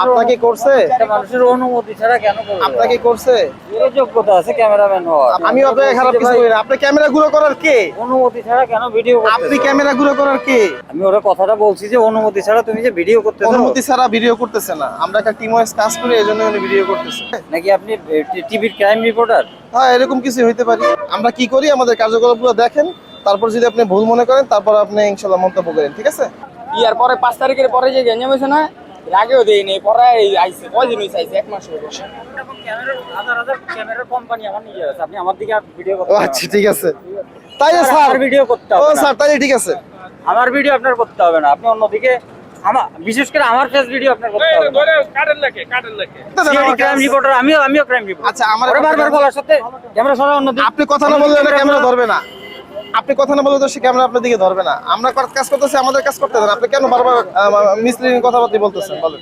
আপনাকে করছে? মানুষের অনুমতি ছাড়া কেন করবে? আপনাকে করছে? এর যোগ্যতা আছে ক্যামেরাম্যান হওয়ার। আমি আপনাকে খারাপ কিছু করি না। আপনি ক্যামেরা গুলো করার কে? অনুমতি ছাড়া কেন ভিডিও করতেছো? আপনি ক্যামেরা গুলো করার কে? আমি ওরা কথাটা বলছি যে অনুমতি ছাড়া তুমি যে ভিডিও করতেছো। অনুমতি ছাড়া ভিডিও করতেছে না। আমরা একটা টিম ওয়াইজ কাজ করি, এজন্য উনি ভিডিও করতেছে। নাকি আপনি টিভির ক্রাইম রিপোর্টার? হ্যাঁ, এরকম কিছু হইতে পারে। আমরা কি করি, আমাদের কার্যকলাপগুলো দেখেন, তারপর যদি আপনি ভুল মনে করেন তারপর আপনি ইনশাআল্লাহ মন্তব্য করেন, ঠিক আছে? ইয়ার পরে 5 তারিখের পরে যে গেঞ্জাম হয়েছে না, এর আগেও দেয়নি, পরে আইছে কয়দিন হয়েছে, আইছে 1 মাস হয়ে গেছে। হাজার ক্যামেরার কোম্পানি আমার নিজের আছে, আপনি আমার দিকে ভিডিও করতে ও আচ্ছা, ঠিক আছে। তাই স্যার ভিডিও করতে ও হবে না। স্যার, তাই ঠিক আছে। আমার ভিডিও আপনার করতে হবে না, আপনি অন্যদিকে বিশেষ করে আমার ফেস ভিডিও আপনার করতে হবে না। ক্রাইম রিপোর্টার আমিও ক্রাইম রিপোর্টার। আচ্ছা, আমার বারবার বলার সাথে ক্যামেরা সরা অন্যদিকে। আপনি কথা না বললে ক্যামেরা ধরবে না। আপনি কথা না বললে তো সে ক্যামেরা আপনার দিকে ধরবে না। আমরা কাজ করতেছি, আমাদের কাজ করতে দেন। আপনি কেন বারবার মিসলিডিং কথাবার্তা বলতেছেন বলেন?